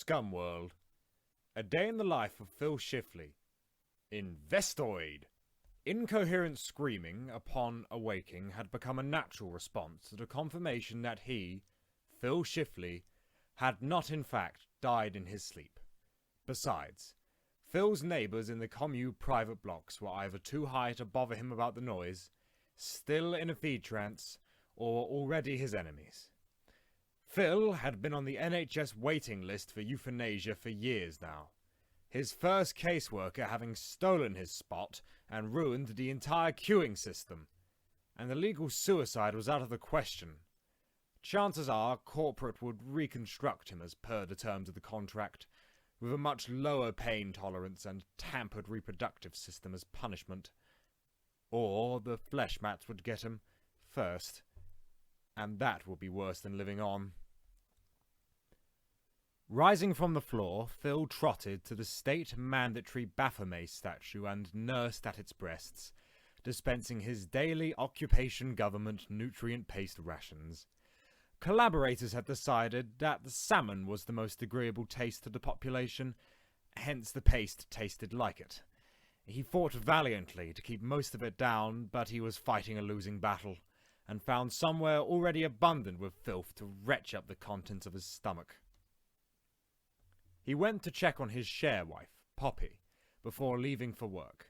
Scumworld. A day in the life of Phil Shifley. Investoid! Incoherent screaming upon awaking had become a natural response to the confirmation that he, Phil Shifley, had not in fact died in his sleep. Besides, Phil's neighbours in the commune private blocks were either too high to bother him about the noise, still in a feed trance, or already his enemies. Phil had been on the NHS waiting list for euthanasia for years now, his first caseworker having stolen his spot and ruined the entire queuing system, and the legal suicide was out of the question. Chances are corporate would reconstruct him as per the terms of the contract, with a much lower pain tolerance and tampered reproductive system as punishment. Or the flesh mats would get him first, and that would be worse than living on. Rising from the floor, Phil trotted to the state mandatory Baphomet statue and nursed at its breasts, dispensing his daily occupation government nutrient-paced rations. Collaborators had decided that the salmon was the most agreeable taste to the population, hence the paste tasted like it. He fought valiantly to keep most of it down, but he was fighting a losing battle, and found somewhere already abundant with filth to retch up the contents of his stomach. He went to check on his share wife, Poppy, before leaving for work.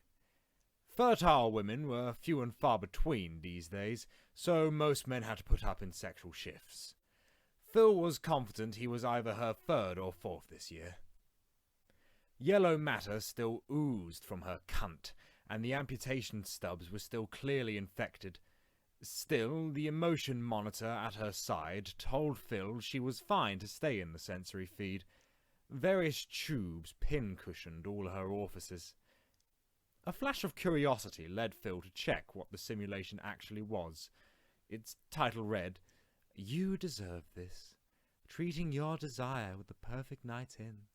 Fertile women were few and far between these days, so most men had to put up in sexual shifts. Phil was confident he was either her third or fourth this year. Yellow matter still oozed from her cunt, and the amputation stubs were still clearly infected. Still, the emotion monitor at her side told Phil she was fine to stay in the sensory feed. Various tubes pin-cushioned all her orifices. A flash of curiosity led Phil to check what the simulation actually was. Its title read, "You deserve this. Treating your desire with the perfect night in.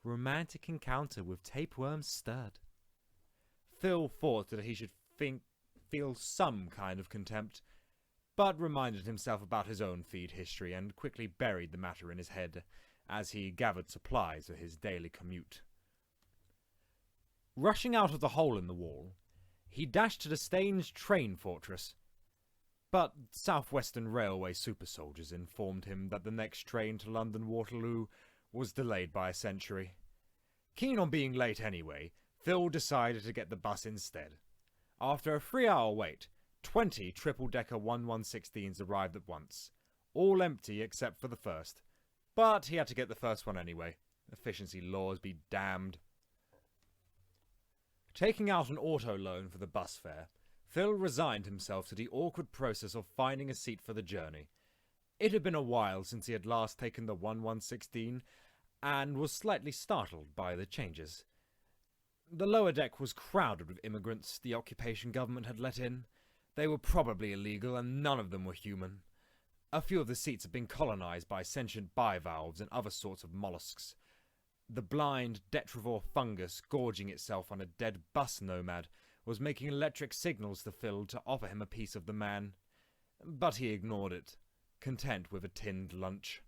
Romantic encounter with tapeworm stud." Phil thought that he should feel some kind of contempt, but reminded himself about his own feed history and quickly buried the matter in his head as he gathered supplies for his daily commute. Rushing out of the hole in the wall, he dashed to the Staines train fortress, but Southwestern Railway super soldiers informed him that the next train to London Waterloo was delayed by a century. Keen on being late anyway, Phil decided to get the bus instead. After a 3-hour wait, 20 triple-decker 1116s arrived at once, all empty except for the first. But he had to get the first one anyway. Efficiency laws be damned. Taking out an auto loan for the bus fare, Phil resigned himself to the awkward process of finding a seat for the journey. It had been a while since he had last taken the 1116, and was slightly startled by the changes. The lower deck was crowded with immigrants the occupation government had let in. They were probably illegal, and none of them were human. A few of the seats had been colonized by sentient bivalves and other sorts of mollusks. The blind detrivore fungus gorging itself on a dead bus nomad was making electric signals to Phil to offer him a piece of the man. But he ignored it, content with a tinned lunch.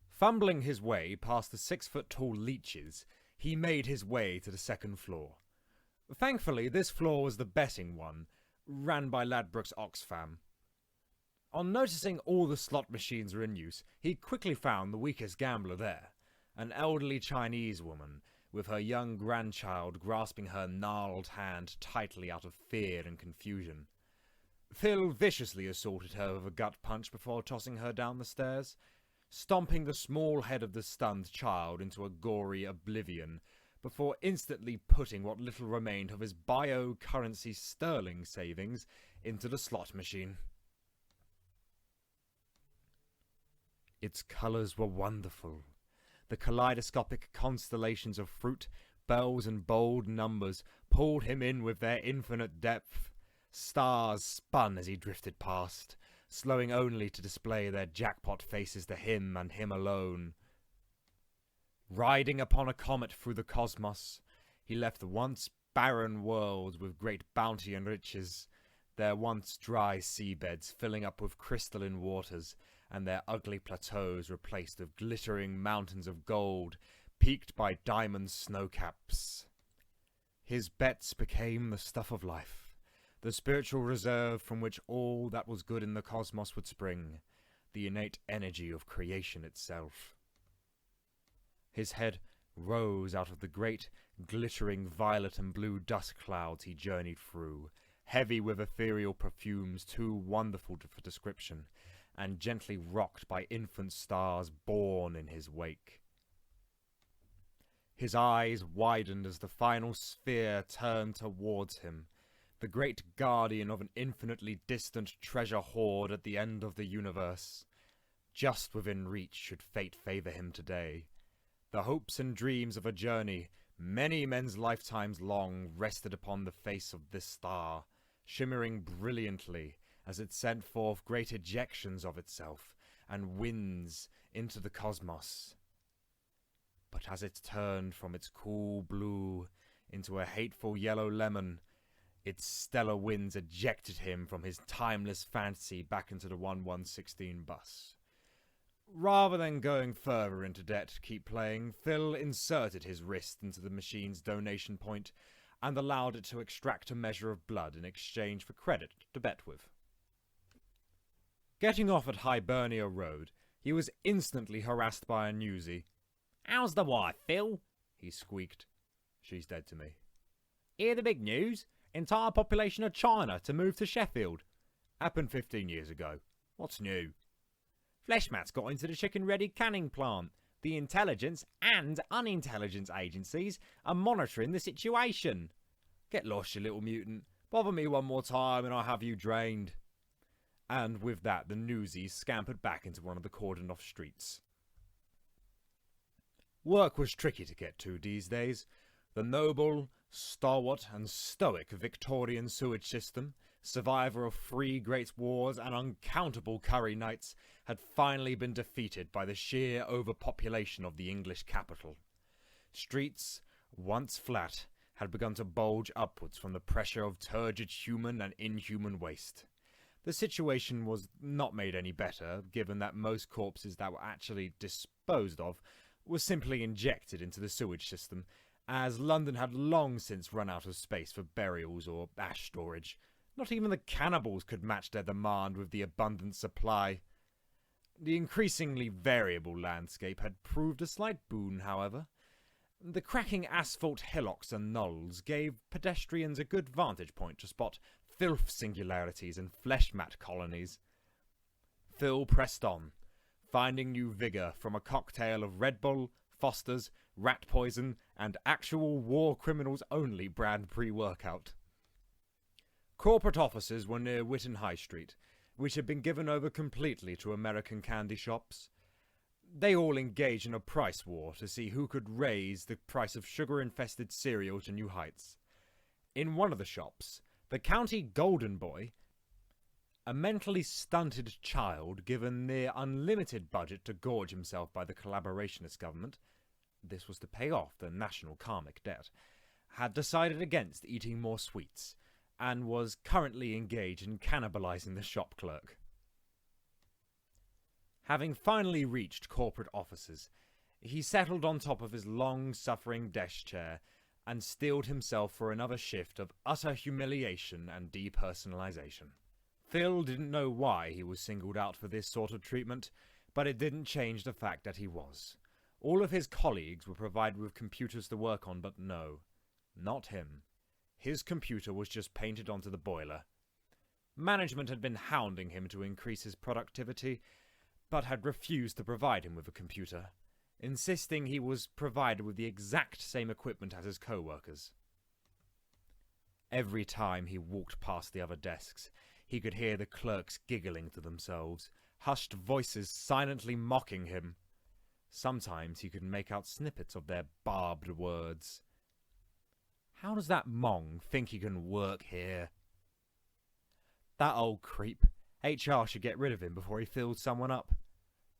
Fumbling his way past the 6-foot-tall leeches, he made his way to the second floor. Thankfully, this floor was the betting one, ran by Ladbrokes Oxfam. On noticing all the slot machines were in use, he quickly found the weakest gambler there, an elderly Chinese woman, with her young grandchild grasping her gnarled hand tightly out of fear and confusion. Phil viciously assaulted her with a gut punch before tossing her down the stairs, stomping the small head of the stunned child into a gory oblivion, before instantly putting what little remained of his biocurrency sterling savings into the slot machine. Its colours were wonderful. The kaleidoscopic constellations of fruit, bells, and bold numbers pulled him in with their infinite depth. Stars spun as he drifted past, slowing only to display their jackpot faces to him and him alone. Riding upon a comet through the cosmos, he left the once barren worlds with great bounty and riches, their once dry seabeds filling up with crystalline waters, and their ugly plateaus replaced with glittering mountains of gold, peaked by diamond snowcaps. His bets became the stuff of life, the spiritual reserve from which all that was good in the cosmos would spring, the innate energy of creation itself. His head rose out of the great, glittering violet and blue dust clouds he journeyed through, heavy with ethereal perfumes too wonderful for description, and gently rocked by infant stars born in his wake. His eyes widened as the final sphere turned towards him, the great guardian of an infinitely distant treasure hoard at the end of the universe. Just within reach should fate favor him today. The hopes and dreams of a journey, many men's lifetimes long, rested upon the face of this star, shimmering brilliantly as it sent forth great ejections of itself and winds into the cosmos. But as it turned from its cool blue into a hateful yellow lemon, its stellar winds ejected him from his timeless fantasy back into the 1116 bus. Rather than going further into debt to keep playing, Phil inserted his wrist into the machine's donation point and allowed it to extract a measure of blood in exchange for credit to bet with. Getting off at Hibernia Road, he was instantly harassed by a newsie. "How's the wife, Phil?" he squeaked. "She's dead to me." "Hear the big news? Entire population of China to move to Sheffield." "Happened 15 years ago. What's new?" "Fleshmat's got into the chicken-ready canning plant. The intelligence and unintelligence agencies are monitoring the situation." "Get lost, you little mutant. Bother me one more time and I'll have you drained." And with that, the newsies scampered back into one of the cordoned-off streets. Work was tricky to get to these days. The noble, stalwart, and stoic Victorian sewage system, survivor of 3 great wars and uncountable curry nights, had finally been defeated by the sheer overpopulation of the English capital. Streets, once flat, had begun to bulge upwards from the pressure of turgid human and inhuman waste. The situation was not made any better, given that most corpses that were actually disposed of were simply injected into the sewage system, as London had long since run out of space for burials or ash storage. Not even the cannibals could match their demand with the abundant supply. The increasingly variable landscape had proved a slight boon, however. The cracking asphalt hillocks and knolls gave pedestrians a good vantage point to spot filth singularities and flesh-mat colonies. Phil pressed on, finding new vigour from a cocktail of Red Bull, Foster's, rat poison, and actual war criminals only brand pre-workout. Corporate offices were near Witton High Street, which had been given over completely to American candy shops. They all engaged in a price war to see who could raise the price of sugar-infested cereal to new heights. In one of the shops, the county golden boy, a mentally stunted child given near unlimited budget to gorge himself by the collaborationist government, this was to pay off the national karmic debt, had decided against eating more sweets, and was currently engaged in cannibalizing the shop clerk. Having finally reached corporate offices, he settled on top of his long-suffering desk chair and steeled himself for another shift of utter humiliation and depersonalization. Phil didn't know why he was singled out for this sort of treatment, but it didn't change the fact that he was. All of his colleagues were provided with computers to work on, but no, not him. His computer was just painted onto the boiler. Management had been hounding him to increase his productivity, but had refused to provide him with a computer, insisting he was provided with the exact same equipment as his co-workers. Every time he walked past the other desks, he could hear the clerks giggling to themselves, hushed voices silently mocking him. Sometimes he could make out snippets of their barbed words. How does that mong think he can work here? That old creep. HR should get rid of him before he fills someone up.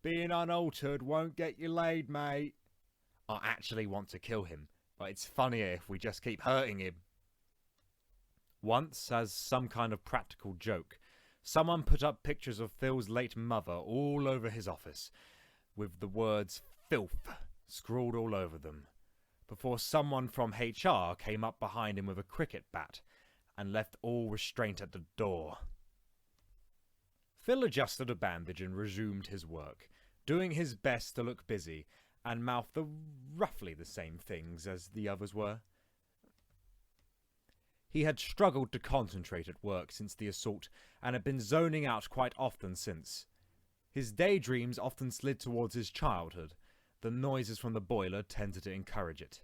Being unaltered won't get you laid, mate. I actually want to kill him, but it's funnier if we just keep hurting him. Once, as some kind of practical joke, someone put up pictures of Phil's late mother all over his office, with the words filth scrawled all over them, before someone from HR came up behind him with a cricket bat and left all restraint at the door. Phil adjusted a bandage and resumed his work, doing his best to look busy and mouth roughly the same things as the others were. He had struggled to concentrate at work since the assault and had been zoning out quite often since. His daydreams often slid towards his childhood. The noises from the boiler tended to encourage it,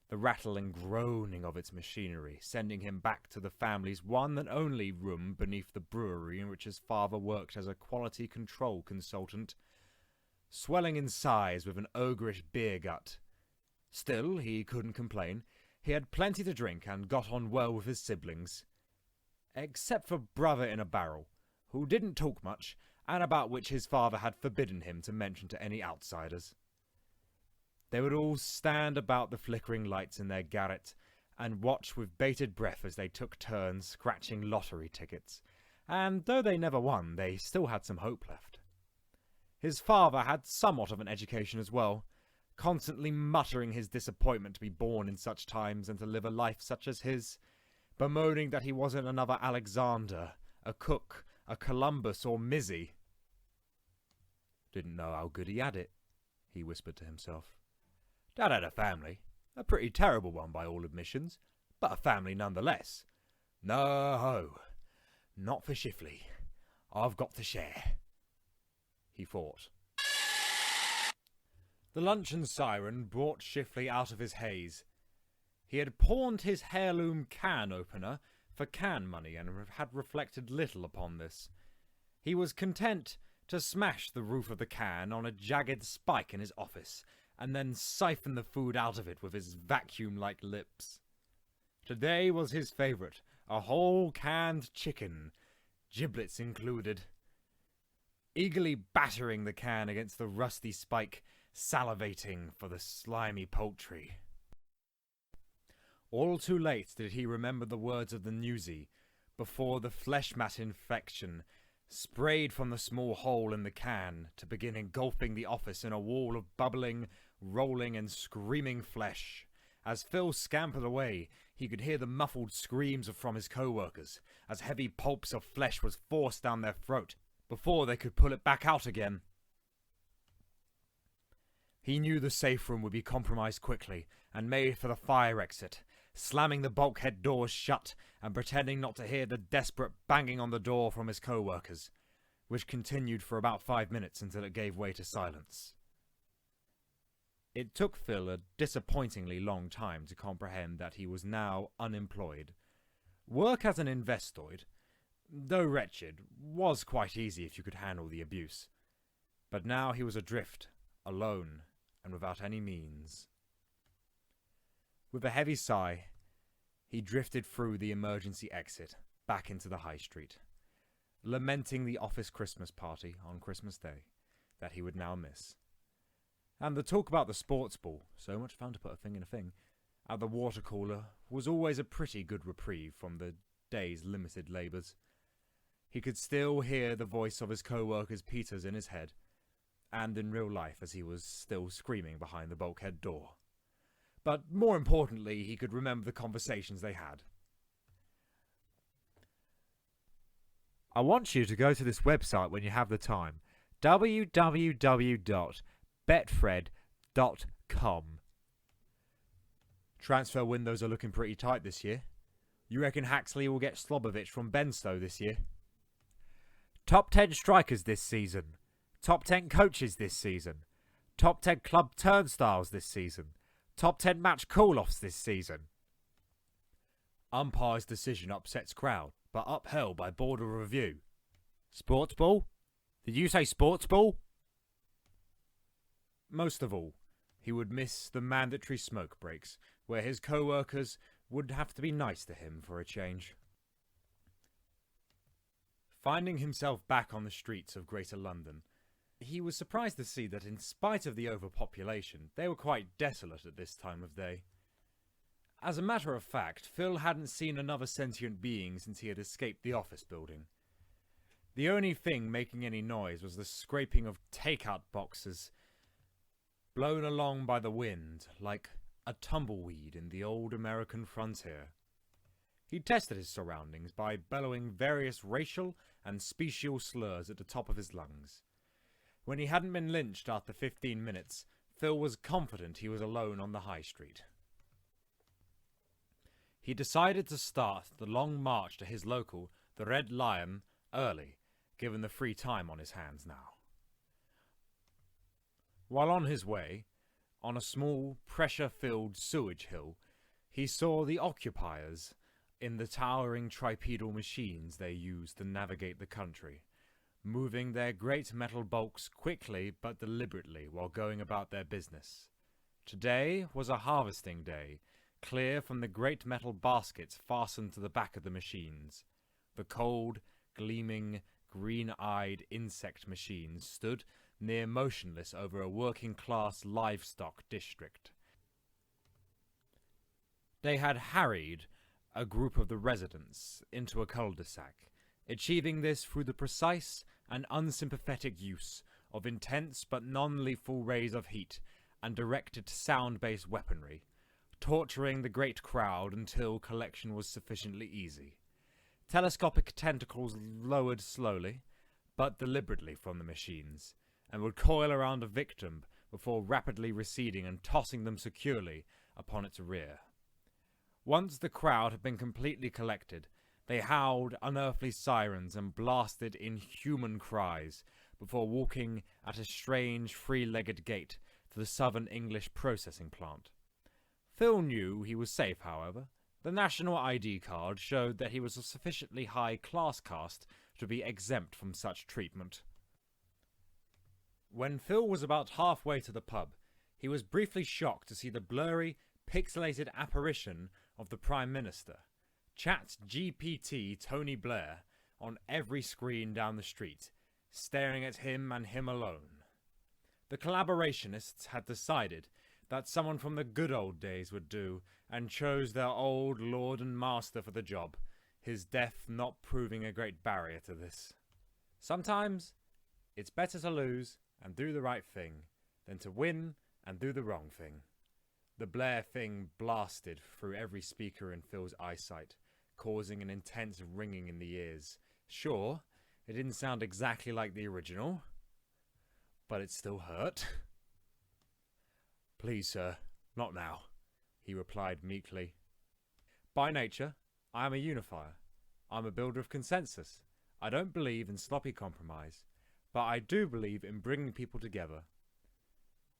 the rattle and groaning of its machinery, sending him back to the family's one and only room beneath the brewery in which his father worked as a quality control consultant, swelling in size with an ogreish beer gut. Still, he couldn't complain. He had plenty to drink and got on well with his siblings. Except for Brother in a Barrel, who didn't talk much, and about which his father had forbidden him to mention to any outsiders. They would all stand about the flickering lights in their garret and watch with bated breath as they took turns scratching lottery tickets, and though they never won, they still had some hope left. His father had somewhat of an education as well, constantly muttering his disappointment to be born in such times and to live a life such as his, bemoaning that he wasn't another Alexander, a Cook, a Columbus, or Mizzy. Didn't know how good he had it, he whispered to himself. Dad had a family, a pretty terrible one by all admissions, but a family nonetheless. No, not for Shifley. I've got to share, he thought. The luncheon siren brought Shifley out of his haze. He had pawned his heirloom can opener for can money and had reflected little upon this. He was content to smash the roof of the can on a jagged spike in his office and then siphon the food out of it with his vacuum-like lips. Today was his favourite, a whole canned chicken, giblets included. Eagerly battering the can against the rusty spike, salivating for the slimy poultry. All too late did he remember the words of the newsie, before the flesh mat infection sprayed from the small hole in the can to begin engulfing the office in a wall of bubbling, rolling and screaming flesh. As Phil scampered away, he could hear the muffled screams from his co-workers, as heavy pulps of flesh was forced down their throat, before they could pull it back out again. He knew the safe room would be compromised quickly, and made for the fire exit, slamming the bulkhead doors shut and pretending not to hear the desperate banging on the door from his co-workers, which continued for about 5 minutes until it gave way to silence. It took Phil a disappointingly long time to comprehend that he was now unemployed. Work as an investoid, though wretched, was quite easy if you could handle the abuse. But now he was adrift, alone, and without any means. With a heavy sigh, he drifted through the emergency exit, back into the high street, lamenting the office Christmas party on Christmas Day that he would now miss. And the talk about the sports ball, so much fun to put a thing in a thing, at the water cooler was always a pretty good reprieve from the day's limited labours. He could still hear the voice of his co-worker's Peters in his head, and in real life as he was still screaming behind the bulkhead door. But more importantly, he could remember the conversations they had. I want you to go to this website when you have the time. www.betfred.com. Transfer windows are looking pretty tight this year. You reckon Haxley will get Slobovich from Benstow this year? Top 10 strikers this season. Top 10 coaches this season. Top 10 club turnstiles this season. Top 10 match call-offs this season. Umpire's decision upsets crowd, but upheld by board of review. Sports ball? Did you say sports ball? Most of all, he would miss the mandatory smoke breaks, where his co-workers would have to be nice to him for a change. Finding himself back on the streets of Greater London, he was surprised to see that in spite of the overpopulation, they were quite desolate at this time of day. As a matter of fact, Phil hadn't seen another sentient being since he had escaped the office building. The only thing making any noise was the scraping of takeout boxes, blown along by the wind like a tumbleweed in the old American frontier. He tested his surroundings by bellowing various racial and special slurs at the top of his lungs. When he hadn't been lynched after 15 minutes, Phil was confident he was alone on the high street. He decided to start the long march to his local, the Red Lion, early, given the free time on his hands now. While on his way, on a small, pressure-filled sewage hill, he saw the occupiers in the towering tripedal machines they used to navigate the country, moving their great metal bulks quickly but deliberately while going about their business. Today was a harvesting day, clear from the great metal baskets fastened to the back of the machines. The cold, gleaming, green-eyed insect machines stood near motionless over a working-class livestock district. They had harried a group of the residents into a cul-de-sac, achieving this through the precise and unsympathetic use of intense but non-lethal rays of heat and directed sound-based weaponry, torturing the great crowd until collection was sufficiently easy. Telescopic tentacles lowered slowly, but deliberately from the machines, and would coil around a victim before rapidly receding and tossing them securely upon its rear. Once the crowd had been completely collected, they howled unearthly sirens and blasted inhuman cries before walking at a strange three-legged gait to the Southern English processing plant. Phil knew he was safe, however. The national ID card showed that he was a sufficiently high class caste to be exempt from such treatment. When Phil was about halfway to the pub, he was briefly shocked to see the blurry, pixelated apparition of the Prime Minister, ChatGPT Tony Blair, on every screen down the street, staring at him and him alone. The collaborationists had decided that someone from the good old days would do, and chose their old lord and master for the job, his death not proving a great barrier to this. Sometimes it's better to lose and do the right thing than to win and do the wrong thing. The Blair thing blasted through every speaker in Phil's eyesight, causing an intense ringing in the ears. Sure, it didn't sound exactly like the original, but it still hurt. "Please, sir, not now," he replied meekly. "By nature, I am a unifier. I'm a builder of consensus. I don't believe in sloppy compromise, but I do believe in bringing people together,"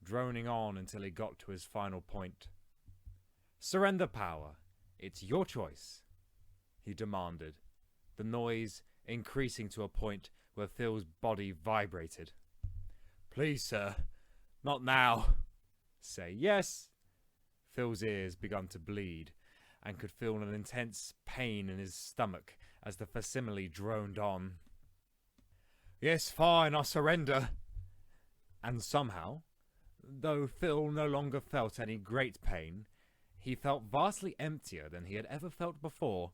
droning on until he got to his final point. "Surrender power. It's your choice," he demanded, the noise increasing to a point where Phil's body vibrated. "Please, sir, not now." "Say yes." Phil's ears began to bleed, and could feel an intense pain in his stomach as the facsimile droned on. "Yes, fine, I surrender." And somehow, though Phil no longer felt any great pain, he felt vastly emptier than he had ever felt before.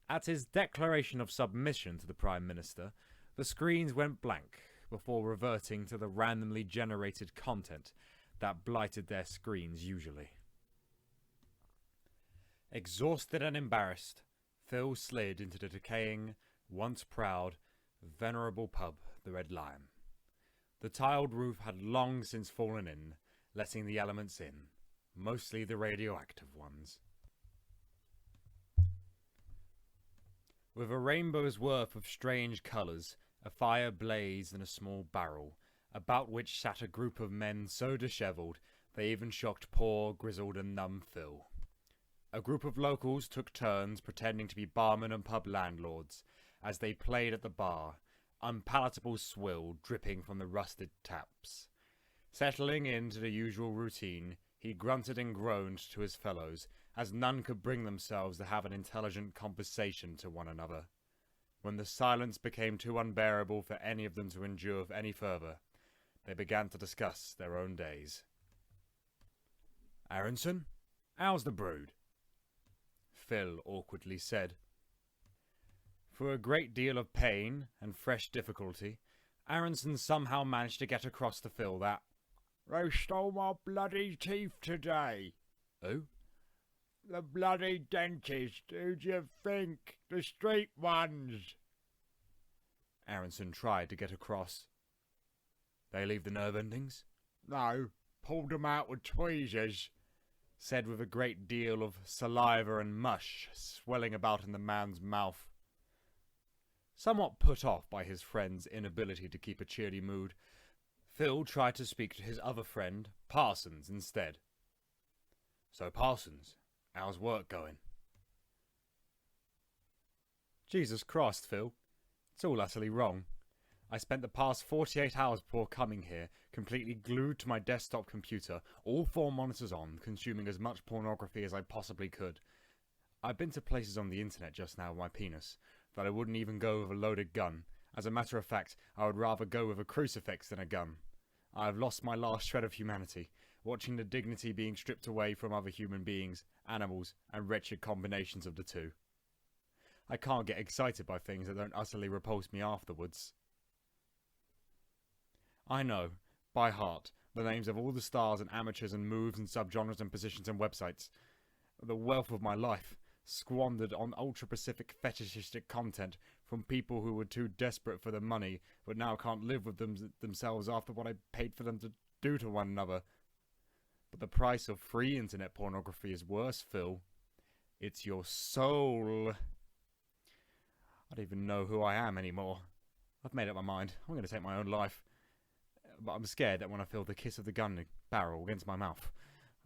At his declaration of submission to the Prime Minister, the screens went blank before reverting to the randomly generated content that blighted their screens usually. Exhausted and embarrassed, Phil slid into the decaying, once proud, venerable pub, the Red Lion. The tiled roof had long since fallen in, letting the elements in, mostly the radioactive ones. With a rainbow's worth of strange colours, a fire blazed in a small barrel, about which sat a group of men so dishevelled they even shocked poor, grizzled and numb Phil. A group of locals took turns pretending to be barmen and pub landlords as they played at the bar, unpalatable swill dripping from the rusted taps. Settling into the usual routine, he grunted and groaned to his fellows, as none could bring themselves to have an intelligent conversation to one another. When the silence became too unbearable for any of them to endure any further, they began to discuss their own days. "Aronson, how's the brood?" Phil awkwardly said. Through a great deal of pain and fresh difficulty, Aronson somehow managed to get across to Phil that they stole my bloody teeth today. "Oh, The bloody dentist, who do you think? The street ones. Aronson tried to get across. They leave the nerve endings?" No, pulled them out with tweezers. Said with a great deal of saliva and mush swelling about in the man's mouth. Somewhat put off by his friend's inability to keep a cheery mood, Phil tried to speak to his other friend, Parsons, instead. "So, Parsons, how's work going?" "Jesus Christ, Phil. It's all utterly wrong. I spent the past 48 hours before coming here, completely glued to my desktop computer, all 4 monitors on, consuming as much pornography as I possibly could. I've been to places on the internet just now with my penis that I wouldn't even go with a loaded gun. As a matter of fact, I would rather go with a crucifix than a gun. I have lost my last shred of humanity, watching the dignity being stripped away from other human beings, animals, and wretched combinations of the two. I can't get excited by things that don't utterly repulse me afterwards. I know, by heart, the names of all the stars and amateurs and moves and subgenres and positions and websites. The wealth of my life, squandered on ultra-Pacific fetishistic content from people who were too desperate for the money but now can't live with themselves after what I paid for them to do to one another. But the price of free internet pornography is worse, Phil. It's your soul. I don't even know who I am anymore. I've made up my mind. I'm going to take my own life. But I'm scared that when I feel the kiss of the gun barrel against my mouth,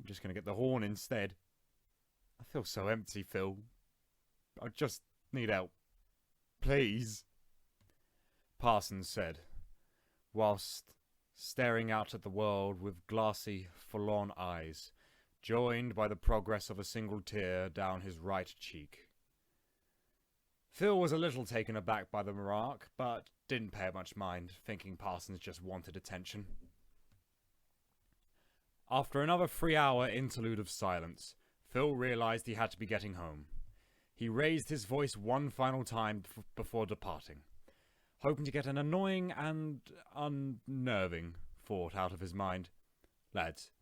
I'm just going to get the horn instead. I feel so empty, Phil. I just need help. Please." Parsons said, whilst staring out at the world with glassy, forlorn eyes, joined by the progress of a single tear down his right cheek. Phil was a little taken aback by the remark, but didn't pay much mind, thinking Parsons just wanted attention. After another 3-hour interlude of silence, Phil realized he had to be getting home. He raised his voice one final time before departing, hoping to get an annoying and unnerving thought out of his mind. "Lads,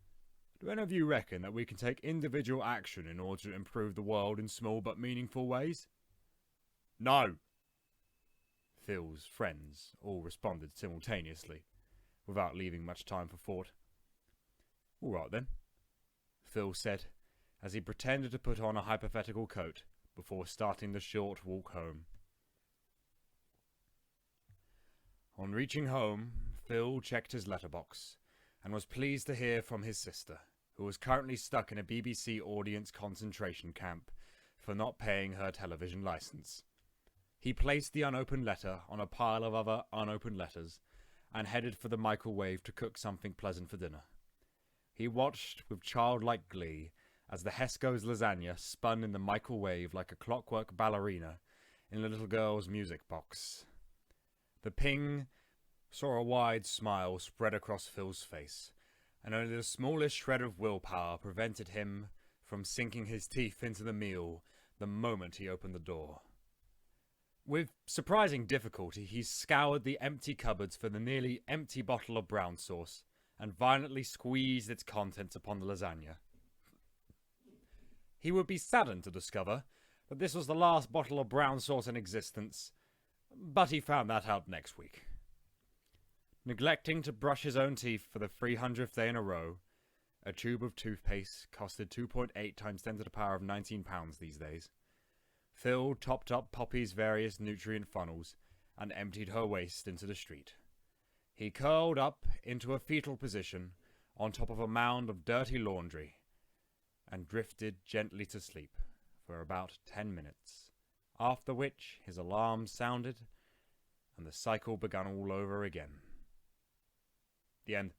do any of you reckon that we can take individual action in order to improve the world in small but meaningful ways?" "No!" Phil's friends all responded simultaneously, without leaving much time for thought. "All right then," Phil said, as he pretended to put on a hypothetical coat before starting the short walk home. On reaching home, Phil checked his letterbox and was pleased to hear from his sister, who was currently stuck in a BBC audience concentration camp for not paying her television license. He placed the unopened letter on a pile of other unopened letters and headed for the microwave to cook something pleasant for dinner. He watched with childlike glee as the Hesco's lasagna spun in the microwave like a clockwork ballerina in the little girl's music box. The ping saw a wide smile spread across Phil's face, and only the smallest shred of willpower prevented him from sinking his teeth into the meal the moment he opened the door. With surprising difficulty, he scoured the empty cupboards for the nearly empty bottle of brown sauce and violently squeezed its contents upon the lasagna. He would be saddened to discover that this was the last bottle of brown sauce in existence, but he found that out next week. Neglecting to brush his own teeth for the 300th day in a row, a tube of toothpaste costed 2.8 times 10 to the power of 19 pounds these days. Phil topped up Poppy's various nutrient funnels and emptied her waste into the street. He curled up into a fetal position on top of a mound of dirty laundry and drifted gently to sleep for about 10 minutes, after which his alarm sounded and the cycle began all over again. The end.